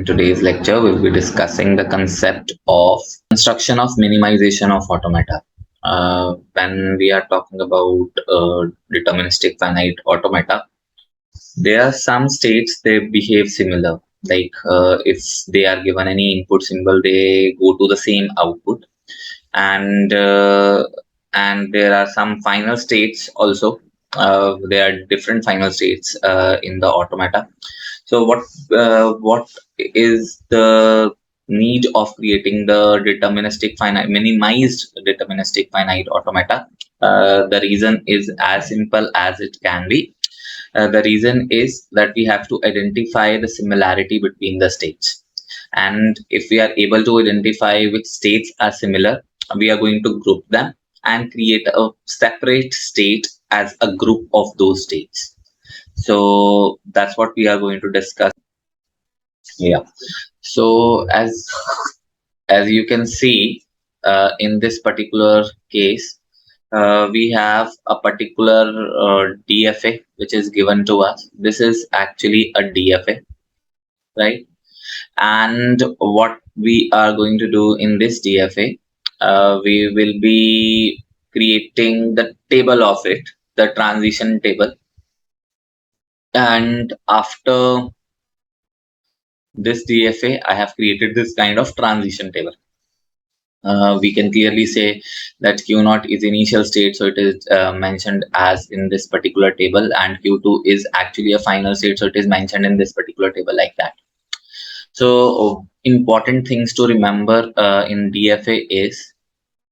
In today's lecture, we'll be discussing the concept of construction of minimization of automata. When we are talking about deterministic finite automata, there are some states they behave similar. Like if they are given any input symbol, they go to the same output, and there are some final states also. There are different final states in the automata. So what is the need of creating the deterministic finite minimized deterministic finite automata? The reason is as simple as it can be. The reason is that we have to identify the similarity between the states, and if we are able to identify which states are similar, we are going to group them and create a separate state as a group of those states. So that's what we are going to discuss. Yeah. So as you can see, in this particular case, we have a particular DFA which is given to us. This is actually a DFA, right? And what we are going to do in this DFA, we will be creating the table of it, the transition table. And after this DFA, I have created this kind of transition table. We can clearly say that Q0 is initial state, so it is mentioned as in this particular table, and Q2 is actually a final state, so it is mentioned in this particular table like that. So important things to remember in DFA is,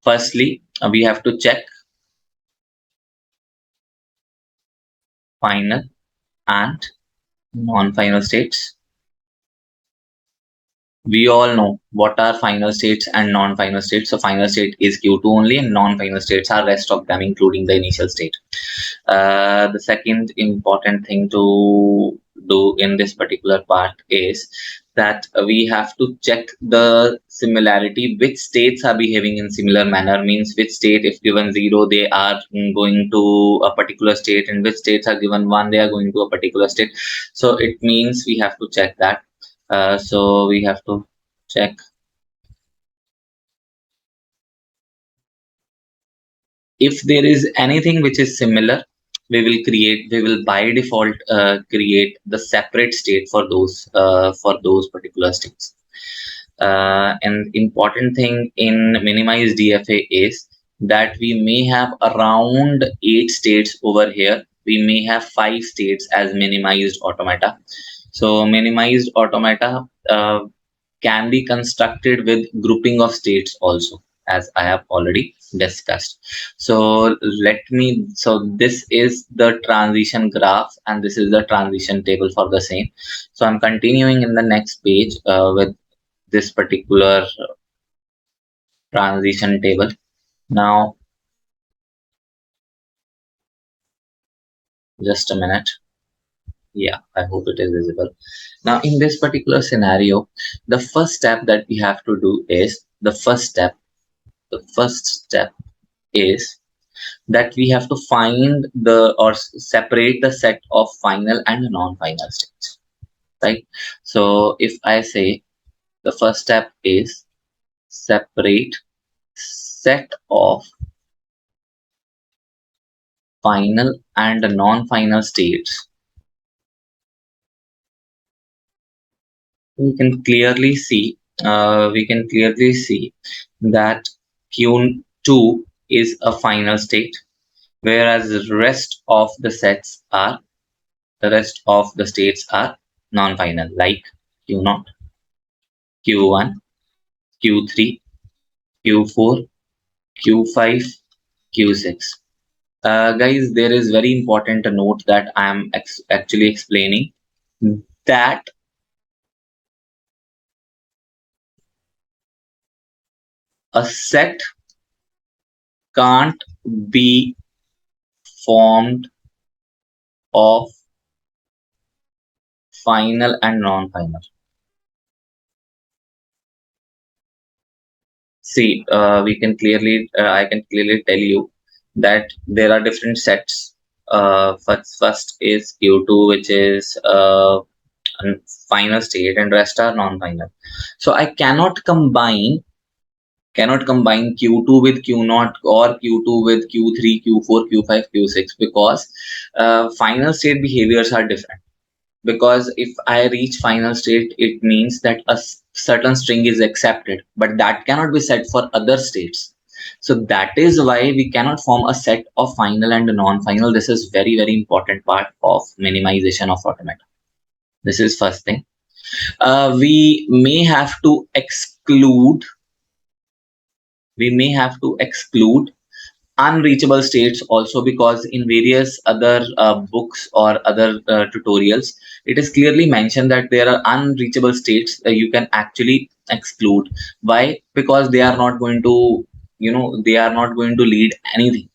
firstly, we have to check final and non-final states. We all know what are final states and non-final states. So final state is Q2 only, and non-final states are rest of them, including the initial state. The second important thing to do in this particular part is that we have to check the similarity, which states are behaving in similar manner, means which state, if given 0, they are going to a particular state, and which states are given 1, they are going to a particular state. So it means we have to check that. So we have to check if there is anything which is similar. We will by default create the separate state for those particular states. And important thing in minimized DFA is that we may have around 8 states over here. We may have 5 states as minimized automata. So minimized automata can be constructed with grouping of states also, as I have already discussed. So this is the transition graph, and this is the transition table for the same. So I'm continuing in the next page with this particular transition table. Now, just a minute. Yeah, I hope it is visible. Now, in this particular scenario, the first step that we have to do is the first step is that we have to find or separate the set of final and non-final states, right? So if I say the first step is separate set of final and non-final states, we can clearly see that Q2 is a final state, whereas the rest of the states are non-final, like Q0, Q1, Q3, Q4, Q5, Q6. Guys, there is very important note that I am actually explaining, that a set can't be formed of final and non-final. See, I can clearly tell you that there are different sets. First is Q2, which is final state and rest are non-final. So I cannot combine Q2 with Q0 or Q2 with Q3, Q4, Q5, Q6 because final state behaviors are different. Because if I reach final state, it means that a certain string is accepted, but that cannot be set for other states. So that is why we cannot form a set of final and non-final. This is very, very important part of minimization of automata. This is first thing. We may have to exclude unreachable states also, because in various other books or other tutorials, it is clearly mentioned that there are unreachable states you can actually exclude. Why? Because they are not going to, they are not going to lead anything.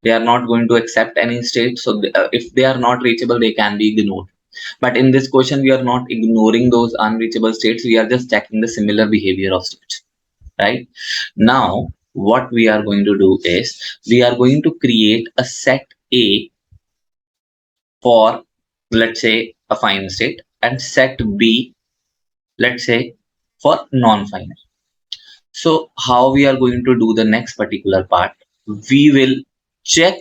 They are not going to accept any state. So if they are not reachable, they can be ignored. But in this question, we are not ignoring those unreachable states. We are just checking the similar behavior of states. Right now, what we are going to do is we are going to create a set A for, let's say, a final state, and set B, let's say, for non-final. So how we are going to do the next particular part? We will check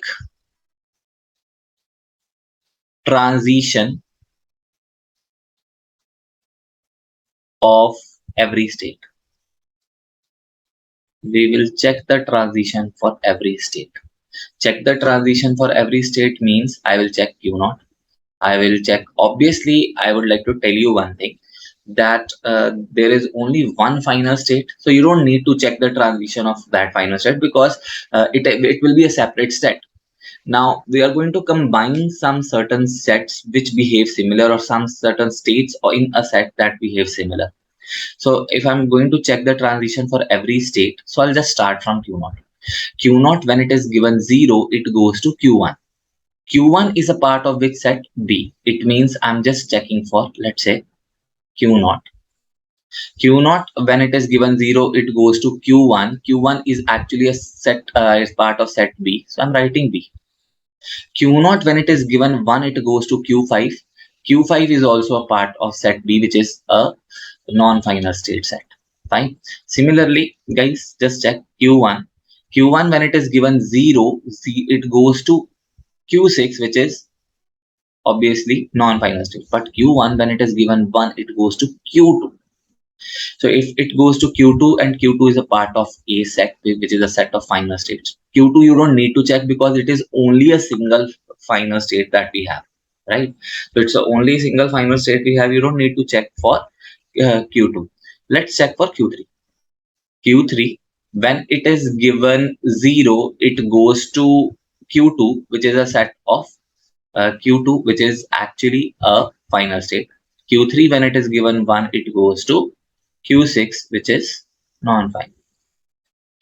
transition of every state. We will check the transition for every state. Check the transition for every state means I will check Q0. I will check. Obviously, I would like to tell you one thing, that there is only one final state. So you don't need to check the transition of that final state, because it will be a separate set. Now we are going to combine some certain sets which behave similar, or some certain states or in a set that behave similar. So if I'm going to check the transition for every state, so I'll just start from Q0. Q0, when it is given 0, it goes to Q1. Q1 is a part of which set? B. It means I'm just checking for, let's say, Q0. Q0, when it is given 0, it goes to Q1. Q1 is actually a set, is part of set B. So I'm writing B. Q0, when it is given 1, it goes to Q5. Q5 is also a part of set B, which is a non-final state set. Fine. Similarly, guys, just check Q1. Q1, when it is given 0, it goes to Q6, which is obviously non-final state. But Q1, when it is given 1, it goes to Q2. So if it goes to Q2, and Q2 is a part of A set, which is a set of final states. Q2 you don't need to check because it is only a single final state that we have, right? So it's the only single final state we have. You don't need to check for Q2. Let's check for Q3. Q3, when it is given 0, it goes to Q2, which is a set of Q2, which is actually a final state. Q3, when it is given 1, it goes to Q6, which is non-final.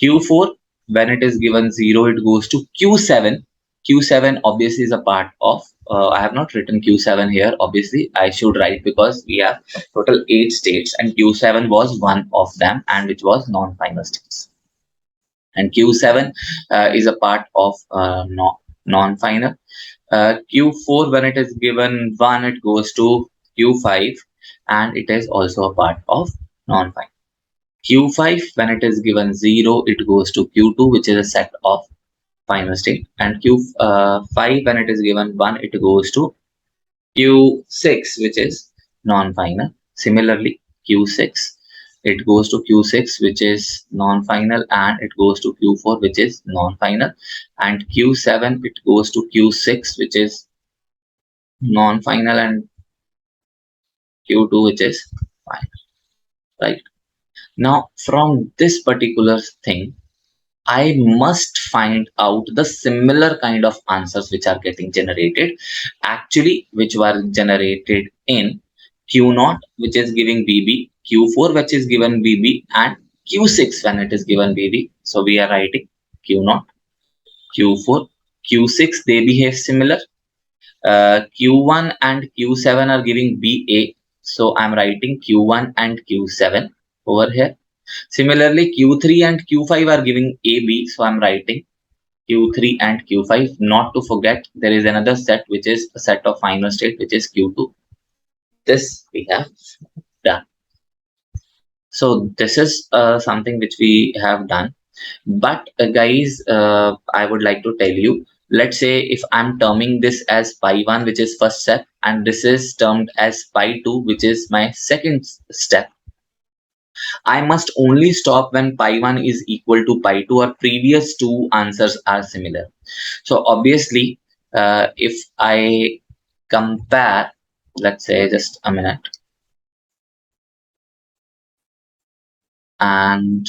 Q4, when it is given 0, it goes to Q7. Q7 obviously is a part of, I have not written Q7 here. Obviously, I should write, because we have total 8 states and Q7 was one of them, and which was non-final states. And Q7 is a part of non-final. Q4, when it is given 1, it goes to Q5, and it is also a part of non-final. Q5, when it is given 0, it goes to Q2, which is a set of final state. And Q5, when it is given 1, it goes to Q6, which is non-final. Similarly, Q6, it goes to Q6, which is non-final, and it goes to Q4, which is non-final. And Q7, it goes to Q6, which is non-final, and Q2, which is final, right? Now, from this particular thing, I must find out the similar kind of answers which are getting generated, actually, which were generated in Q0, which is giving BB, Q4, which is given BB, and Q6 when it is given BB. So we are writing Q0, Q4, Q6, they behave similar. Q1 and Q7 are giving BA. So I'm writing Q1 and Q7 over here. Similarly, Q3 and Q5 are giving AB, so I'm writing Q3 and Q5. Not to forget, there is another set which is a set of final state, which is Q2. this we have done. So this is something which we have done. But guys, I would like to tell you, let's say if I'm terming this as pi1, which is first step, and this is termed as pi2, which is my second step, I must only stop when pi1 is equal to pi2 or previous two answers are similar. So obviously, if I compare, let's say just a minute, and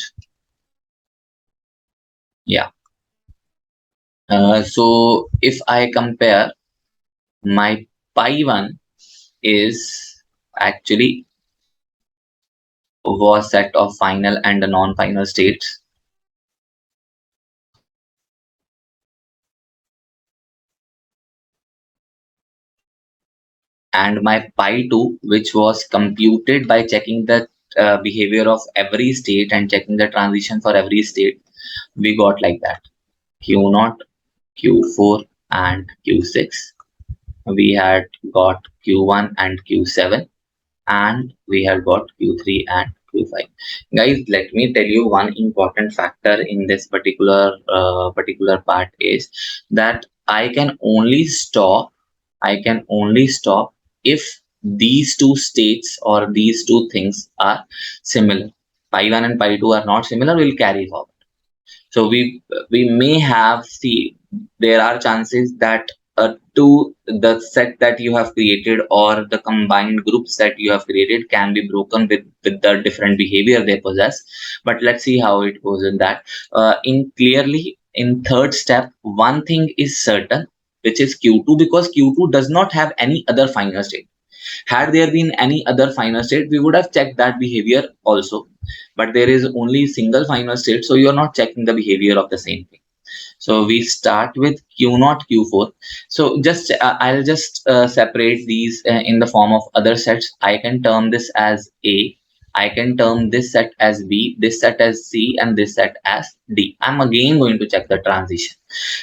yeah, so if I compare, my pi1 is actually was set of final and non-final states, and my pi2, which was computed by checking the behavior of every state and checking the transition for every state, we got like that: q0, q4 and q6. We had got q1 and q7, and we have got q3 and q5. Guys, let me tell you one important factor in this particular part is that I can only stop if these two states or these two things are similar. Pi1 and pi2 are not similar, we'll carry forward. So we may have, see, there are chances that to the set that you have created or the combined groups that you have created can be broken with the different behavior they possess. But let's see how it goes in that. In clearly in third step, one thing is certain, which is q2, because q2 does not have any other final state. Had there been any other final state, we would have checked that behavior also, but there is only single final state, so you are not checking the behavior of the same thing. So we start with q0, q4. So just I'll just separate these in the form of other sets. I can term this as A, I can term this set as B, this set as C, and this set as D. I'm again going to check the transition.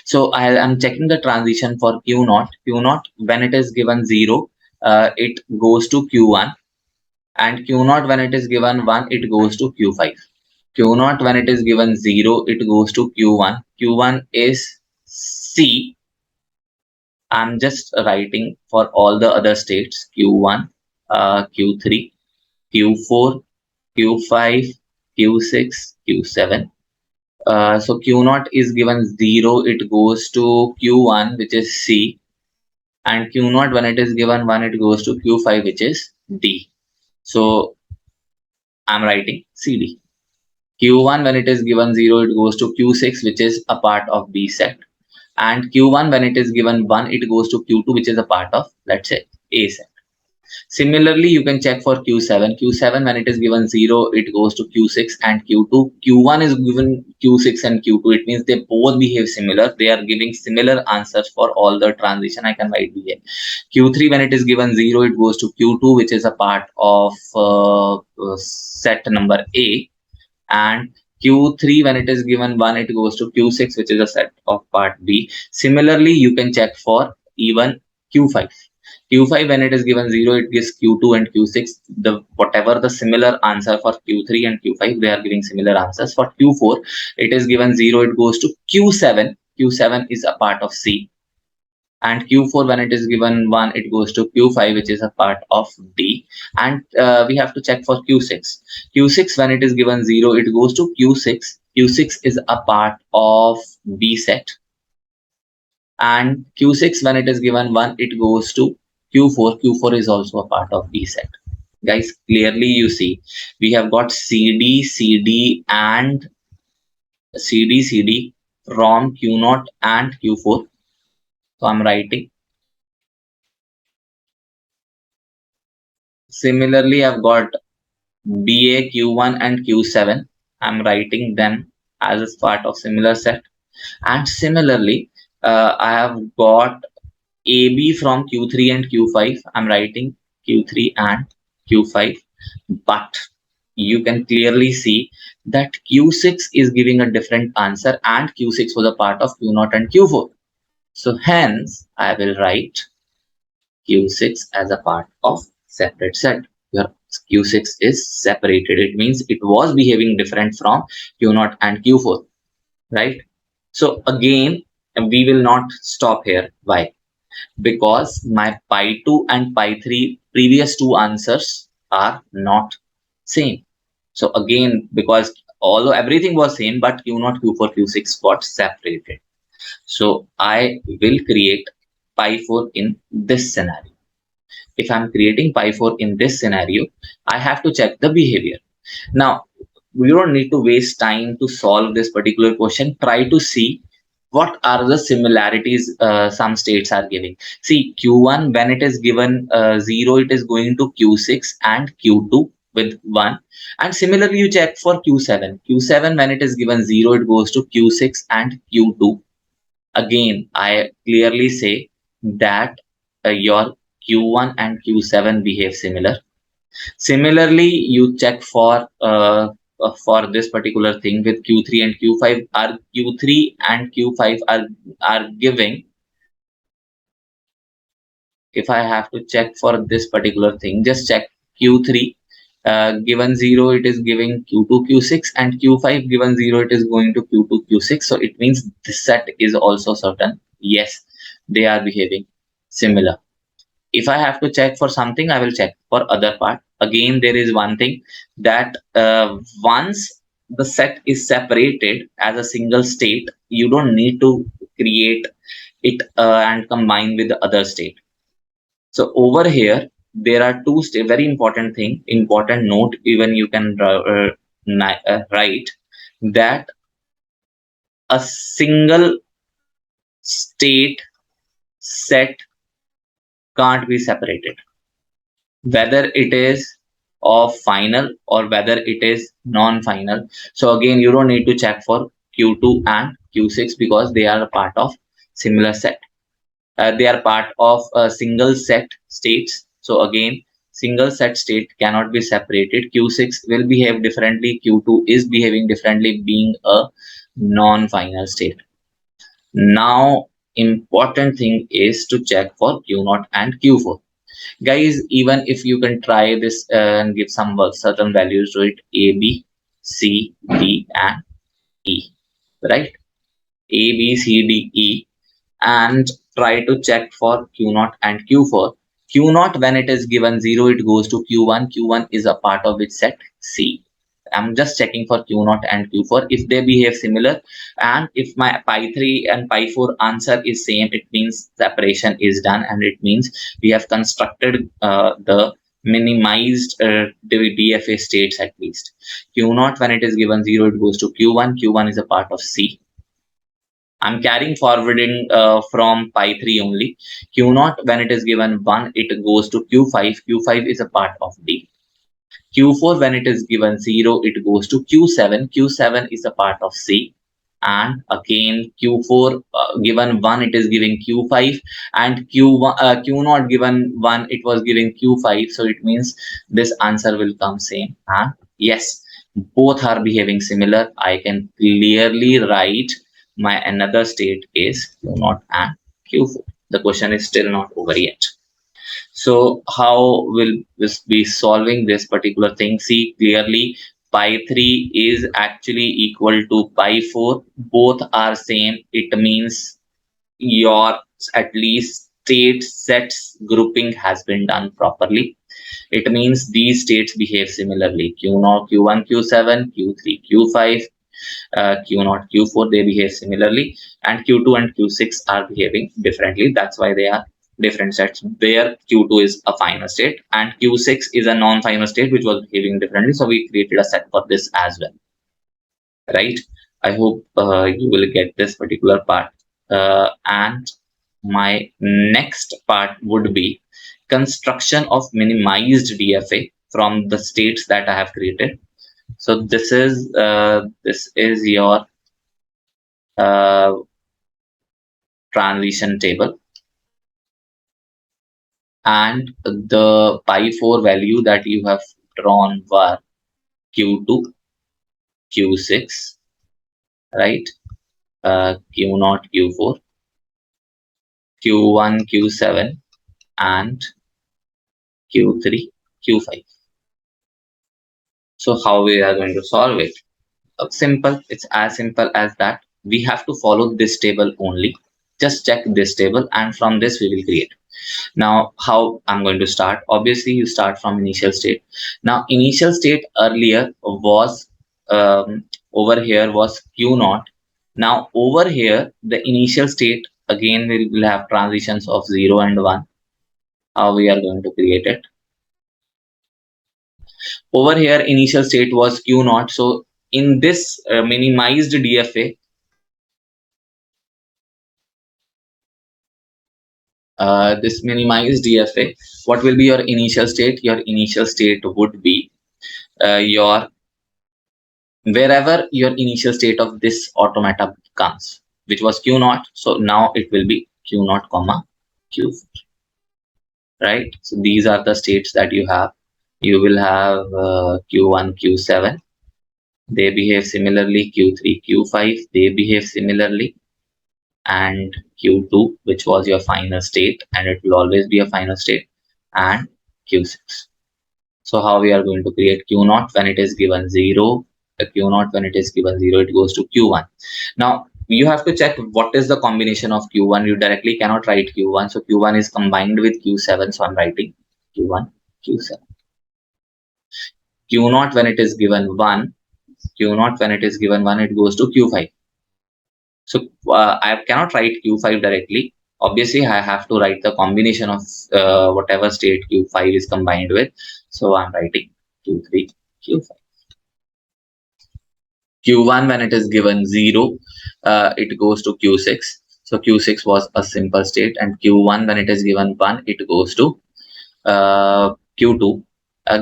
So I'm checking the transition for q0. Q0, when it is given 0, it goes to q1, and q0 when it is given 1, it goes to q5. q0 when it is given 0, it goes to q1. Q1 is C. I'm just writing for all the other states: q1, q3, q4, q5, q6, q7. So q0 is given 0, it goes to q1, which is C, and q0 when it is given 1, it goes to q5, which is D. So I'm writing CD. q1 when it is given 0, it goes to q6, which is a part of B set, and q1 when it is given 1, it goes to q2, which is a part of, let's say, A set. Similarly, you can check for q7. Q7 when it is given 0, it goes to q6 and q2. Q1 is given q6 and q2. It means they both behave similar. They are giving similar answers for all the transition. I can write here. Q3 when it is given 0, it goes to q2, which is a part of set number A, and q3 when it is given 1, it goes to q6, which is a set of part B. Similarly, you can check for even q5. q5 when it is given 0, it gives q2 and q6. The whatever the similar answer for q3 and q5, they are giving similar answers. For q4, it is given 0, it goes to q7. Q7 is a part of C, and q4 when it is given 1, it goes to q5, which is a part of D. And we have to check for q6. Q6 when it is given 0, it goes to q6. Q6 is a part of B set, and q6 when it is given 1, it goes to q4. Q4 is also a part of B set. Guys, clearly you see we have got CD, CD and CD, CD from q0 and q4. So I'm writing. Similarly, I've got BA, Q1 and Q7. I'm writing them as a part of similar set. And similarly, I have got AB from Q3 and Q5. I'm writing Q3 and Q5. But you can clearly see that Q6 is giving a different answer, and Q6 was a part of Q0 and Q4. So hence, I will write Q6 as a part of separate set. Your Q6 is separated. It means it was behaving different from Q0 and Q4, right? So again, we will not stop here. Why? Because my pi 2 and pi 3 previous two answers are not same. So again, because although everything was same, but Q0, Q4, Q6 got separated. So I will create pi 4 in this scenario. If I'm creating pi 4 in this scenario, I have to check the behavior. Now, we don't need to waste time to solve this particular question. Try to see what are the similarities some states are giving. See, Q1, when it is given 0, it is going to Q6 and Q2 with 1. And similarly, you check for Q7. Q7, when it is given 0, it goes to Q6 and Q2. Again, I clearly say that your Q1 and Q7 behave similar. Similarly, you check for this particular thing with Q3 and Q5. Are Q3 and Q5 are giving? If I have to check for this particular thing, just check Q3. Given 0, it is giving Q2, Q6, and Q5 given 0, it is going to Q2, Q6. So it means this set is also certain. Yes, they are behaving similar. If I have to check for something, I will check for other part. Again, there is one thing that once the set is separated as a single state, you don't need to create it and combine with the other state. So over here, there are two very important thing, important note, even you can write that a single state set can't be separated, whether it is of final or whether it is non-final. So again, you don't need to check for Q2 and Q6 because they are a part of similar set. They are part of a single set states. So again, single set state cannot be separated. Q6 will behave differently. Q2 is behaving differently, being a non-final state. Now, important thing is to check for Q0 and Q4. Guys, even if you can try this and give some certain values to it, A, B, C, D, and E, right? A, B, C, D, E, and try to check for Q0 and Q4. Q0, when it is given 0, it goes to Q1. Q1 is a part of which set? C. I'm just checking for Q0 and Q4. If they behave similar, and if my pi 3 and pi 4 answer is same, it means separation is done, and it means we have constructed the minimized DFA states at least. Q0, when it is given 0, it goes to Q1. Q1 is a part of C. I'm carrying forwarding from pi 3 only. Q0, when it is given 1, it goes to Q5. Q5 is a part of D. Q4, when it is given 0, it goes to Q7. Q7 is a part of C. And again, Q4 given 1, it is giving Q5. And Q0 given 1, it was giving Q5. So it means this answer will come same. And yes, both are behaving similar. I can clearly write my another state is Q0 and Q4. The question is still not over yet. So how will this be solving this particular thing? See clearly, pi 3 is actually equal to pi 4. Both are same. It means your at least state sets grouping has been done properly. It means these states behave similarly. Q0, Q1, Q7, Q3, Q5, Q0, Q4, they behave similarly, and Q2 and Q6 are behaving differently. That's why they are different sets. There, Q2 is a final state, and Q6 is a non-final state, which was behaving differently. So we created a set for this as well, right? I hope you will get this particular part. And my next part would be construction of minimized DFA from the states that I have created. So this is your transition table, and the pi 4 value that you have drawn were Q2, Q6, right? Q0, Q4, Q1, Q7, and Q3, Q5. So how we are going to solve it? Simple. It's as simple as that. We have to follow this table only. Just check this table, and from this we will create. Now, how I'm going to start? Obviously, you start from initial state. Now, initial state earlier was over here was Q naught. Now, over here, the initial state again we will have transitions of 0 and 1. How we are going to create it? Over here, initial state was Q naught. So, in this minimized DFA, this minimized DFA, what will be your initial state? Your initial state would be your wherever your initial state of this automata comes, which was Q naught. So now it will be Q naught comma Q, right? So these are the states that you have. You will have Q1, Q7. They behave similarly. Q3, Q5. They behave similarly. And Q2, which was your final state, and it will always be a final state, and Q6. So how we are going to create Q naught when it is given 0, Q naught when it is given 0, it goes to Q1. Now you have to check what is the combination of Q1. You directly cannot write Q1. So Q1 is combined with Q7. So I'm writing Q1, Q7. Q naught when it is given 1, Q naught when it is given 1, it goes to Q5. So I cannot write Q5 directly. Obviously, I have to write the combination of whatever state Q5 is combined with. So I'm writing Q3, Q5. Q1 when it is given 0, it goes to Q6. So Q6 was a simple state, and Q1 when it is given 1, it goes to Q2.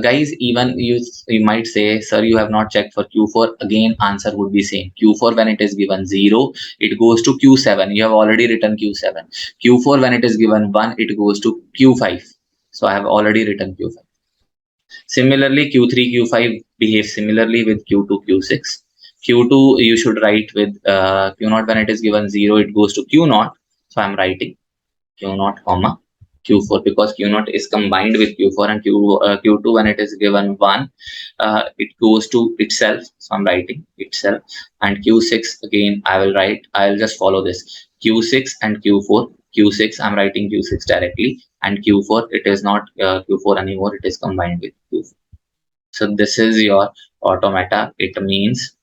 Guys, even you might say, sir, you have not checked for Q4. Again, answer would be same. Q4 when it is given 0, it goes to Q7. You have already written Q7. Q4 when it is given 1, it goes to Q5. So I have already written Q5. Similarly, Q3, Q5 behave similarly with Q2, Q6. Q2 you should write with Q0 when it is given 0, it goes to Q0. So I'm writing Q0 comma Q4 because Q0 is combined with Q4, and Q2 when it is given 1, it goes to itself. So I'm writing itself, and Q6 again I'll just follow this Q6 and Q4. Q6 I'm writing Q6 directly, and Q4 it is not Q4 anymore, it is combined with Q4. So this is your automata. It means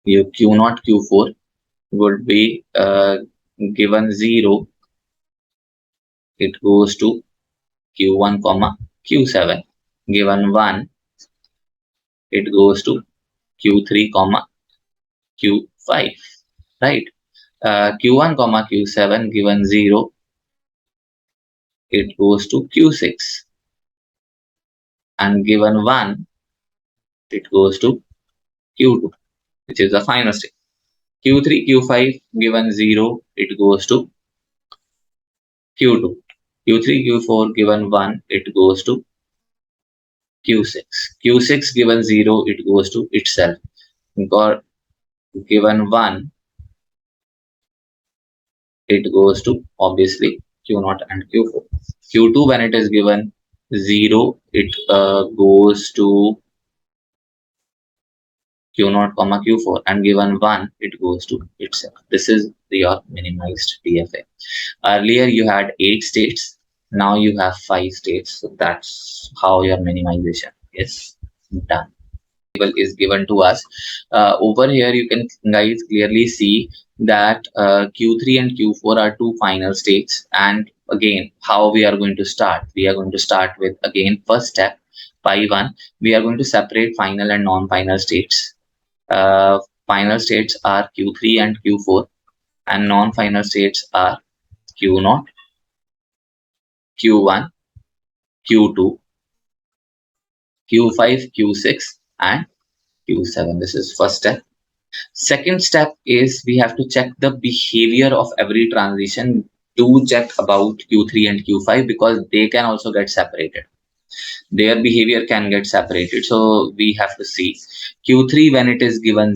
your Q0 Q4 would be given 0, it goes to Q1 comma Q7. Given 1, it goes to Q3 comma Q5, right? Q1 comma Q7 given 0, it goes to Q6, and given 1, it goes to Q2, which is the final state. Q3 Q5 given 0, it goes to Q2. Q3 Q4 given 1, it goes to Q6. Q6 given 0, it goes to itself. Got given 1, it goes to obviously Q0 and Q4. Q2 when it is given 0, it goes to Q0 comma Q4, and given 1, it goes to itself. This is your minimized DFA. Earlier you had 8 states, now you have 5 states. So that's how your minimization is done. Is given to us. Over here you can guys clearly see that Q3 and Q4 are two final states, and again how we are going to start. We are going to start with again first step pi 1. We are going to separate final and non-final states. Final states are Q3 and Q4, and non-final states are Q0, Q1, Q2, Q5, Q6, and Q7. This is first step. Second step is we have to check the behavior of every transition. Do check about Q3 and Q5 because they can also get separated. Their behavior can get separated. So we have to see Q3 when it is given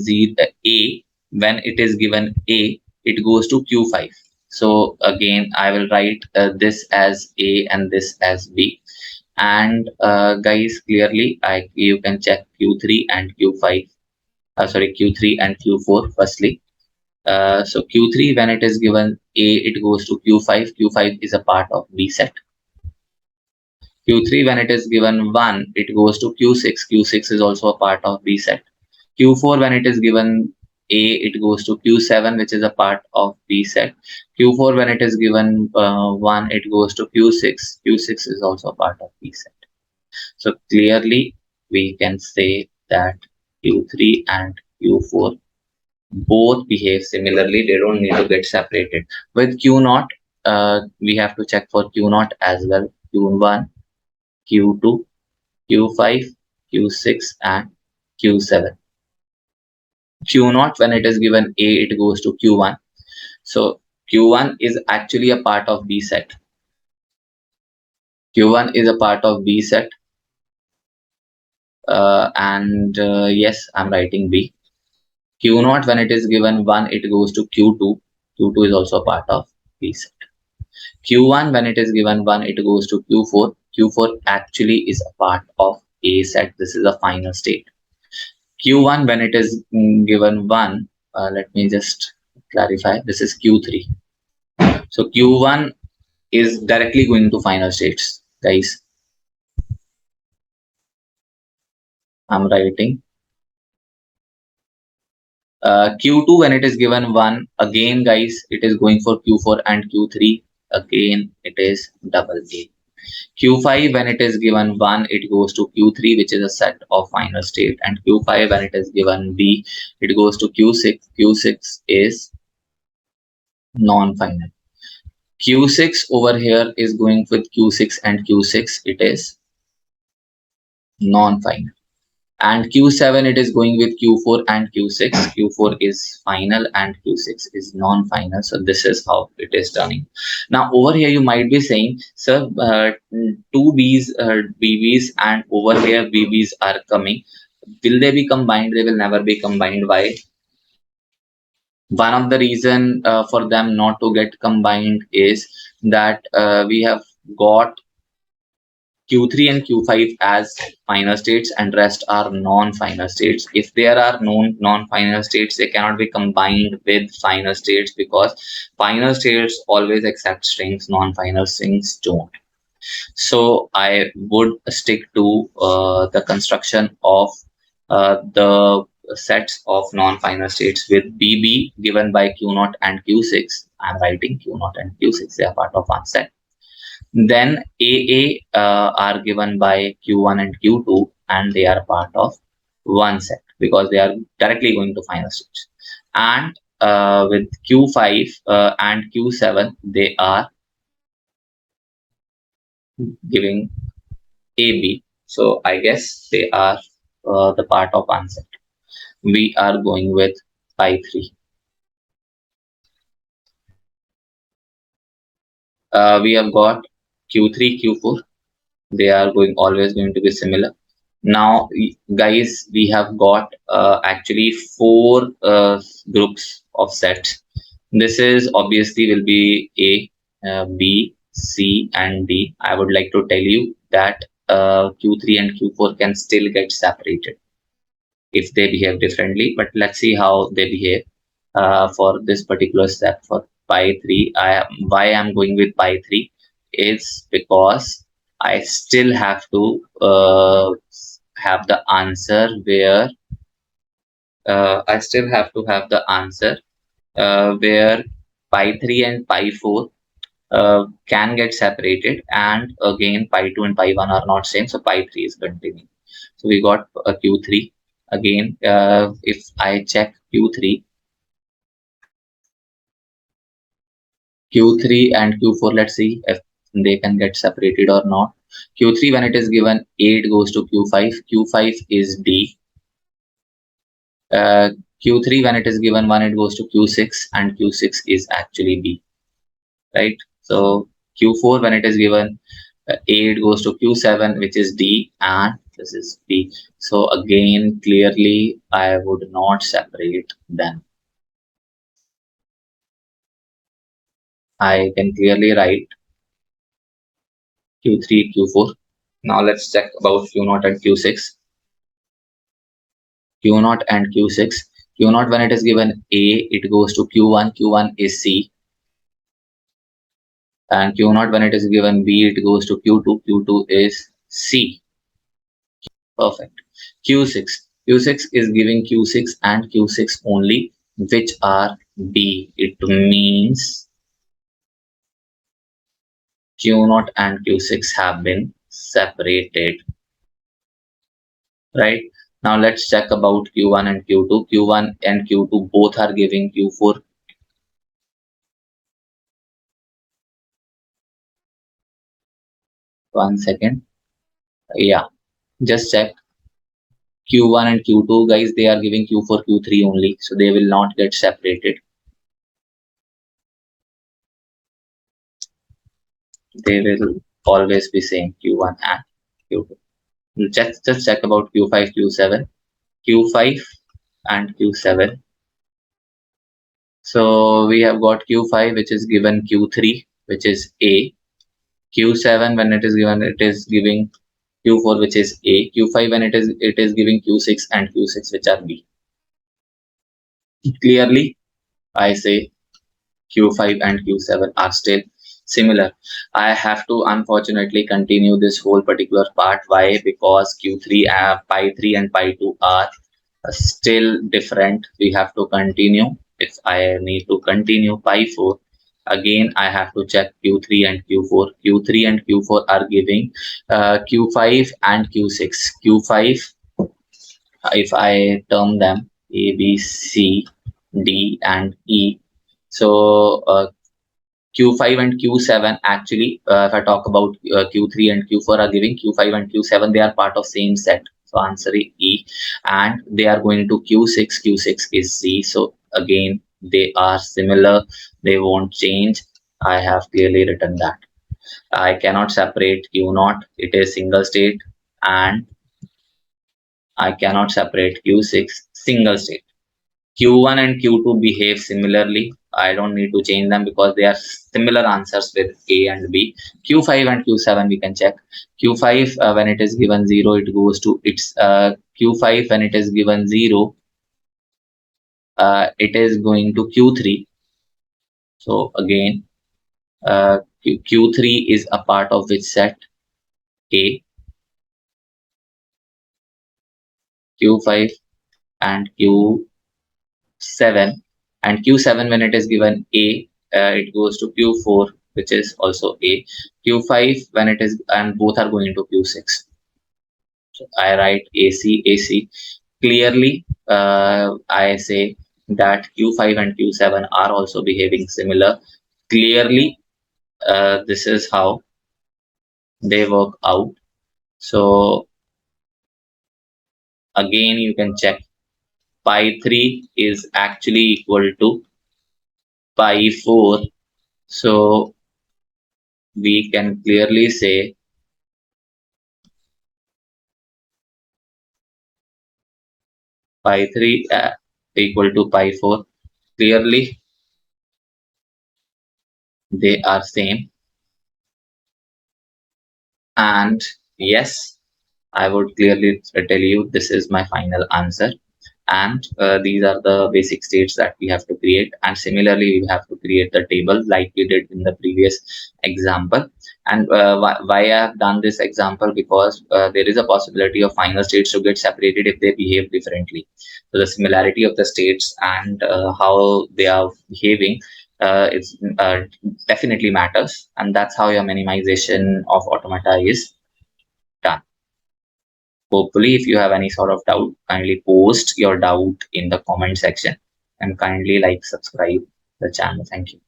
A, when it is given A, it goes to Q5. So again, I will write this as A and this as B. And guys, clearly you can check Q3 and Q5, Q3 and Q4 firstly. So Q3, when it is given A, it goes to Q5. Q5 is a part of B set. Q3, when it is given 1, it goes to Q6. Q6 is also a part of B set. Q4, when it is given A, it goes to Q7, which is a part of B set. Q4, when it is given 1, it goes to Q6. Q6 is also a part of B set. So clearly, we can say that Q3 and Q4 both behave similarly. They don't need to get separated. With Q0, we have to check for Q0 as well. Q1, Q2, Q5, Q6, and Q7. Q0, when it is given A, it goes to Q1. So Q1 is actually a part of B set. Q1 is a part of B set. Yes, I'm writing B. Q0, when it is given 1, it goes to Q2. Q2 is also a part of B set. Q1, when it is given 1, it goes to Q4. Q4 actually is a part of A set. This is a final state. Q1, when it is given 1, let me just clarify, this is Q3. So Q1 is directly going to final states, guys. I'm writing. Q2, when it is given 1, again, guys, it is going for Q4 and Q3. Again, it is double A. Q5, when it is given 1, it goes to Q3, which is a set of final state. And Q5, when it is given B, it goes to Q6. Q6 is non-final. Q6 over here is going with Q6 and Q6. It is non-final. And Q7, it is going with Q4 and Q6. Q4 is final and Q6 is non-final. So this is how it is turning. Now over here you might be saying, sir, two BBs and over here BBs are coming. Will they be combined? They will never be combined. Why? One of the reason for them not to get combined is that we have got Q3 and Q5 as final states and rest are non-final states. If there are non-final states, they cannot be combined with final states because final states always accept strings, non-final strings don't. So I would stick to the construction of the sets of non-final states with BB given by Q0 and Q6. I'm writing Q0 and Q6, they are part of one set. Then AA are given by Q1 and Q2 and they are part of one set because they are directly going to final states. And with Q5 and Q7, they are giving AB. So I guess they are the part of one set. We are going with pi 3. We have got Q3, Q4. They are always going to be similar. Now, guys, we have got actually 4 groups of sets. This is obviously will be A, B, C, and D. I would like to tell you that Q3 and Q4 can still get separated if they behave differently. But let's see how they behave for this particular step for pi 3. Why I'm going with pi 3 is because I still have to have the answer where where pi 3 and pi 4 can get separated, and again pi 2 and pi 1 are not same, so pi 3 is continuing. So we got a Q3 again. If I check Q3 and Q4, let's see if they can get separated or not. Q3, when it is given A, it goes to Q5. Q5 is D. Q3, when it is given 1, it goes to Q6 and Q6 is actually B, right? So Q4, when it is given A, it goes to Q7, which is D, and this is B. So again, clearly I would not separate them. I can clearly write Q3, Q4. Now let's check about Q0 and Q6. Q0 and Q6. Q0, when it is given A, it goes to Q1. Q1 is C. And Q0, when it is given B, it goes to Q2. Q2 is C. Perfect. Q6. Q6 is giving Q6 and Q6 only, which are B. It means Q0 and Q6 have been separated. Right? Now let's check about Q1 and Q2. Q1 and Q2 both are giving Q4. One second. Yeah, just check. Q1 and Q2, guys, they are giving Q4, Q3 only, so they will not get separated. They will always be same, Q1 and Q2. Just check about Q5, Q7. Q5 and Q7. So we have got Q5, which is given Q3, which is A. Q7, when it is given, it is giving Q4, which is A. Q5, when it is giving Q6 and Q6, which are B. Clearly, I say Q5 and Q7 are still similar. I have to unfortunately continue this whole particular part. Why? Because Q3, pi 3 and pi 2 are still different. We have to continue. If I need to continue pi 4, again I have to check Q3 and Q4. Q3 and Q4 are giving Q5 and Q6. Q5, if I term them A, B, C, D, and E. So Q5 and Q7 actually, if I talk about Q3 and Q4 are giving Q5 and Q7, they are part of same set. So answer is E, and they are going to Q6. Q6 is C. So again, they are similar. They won't change. I have clearly written that. I cannot separate Q0. It is single state, and I cannot separate Q6 single state. Q1 and Q2 behave similarly. I don't need to change them because they are similar answers with A and B. Q5 and Q7 we can check. Q5 when it is given 0, it goes to its Q5 when it is given 0, it is going to Q3. So again, Q3 is a part of which set? A. Q5 and Q7, and Q7 when it is given A, it goes to Q4, which is also A. Q5 when it is, and both are going to Q6. So I write AC, AC. Clearly, I say that Q5 and Q7 are also behaving similar. Clearly, this is how they work out. So again, you can check. Pi 3 is actually equal to pi 4. So we can clearly say pi 3 equal to pi 4. Clearly, they are same. And yes, I would clearly tell you this is my final answer. And these are the basic states that we have to create, and similarly we have to create the table like we did in the previous example. And why I have done this example, because there is a possibility of final states to get separated if they behave differently. So the similarity of the states and how they are behaving, it's definitely matters, and that's how your minimization of automata is done. Hopefully, if you have any sort of doubt, kindly post your doubt in the comment section, and kindly like, subscribe the channel. Thank you.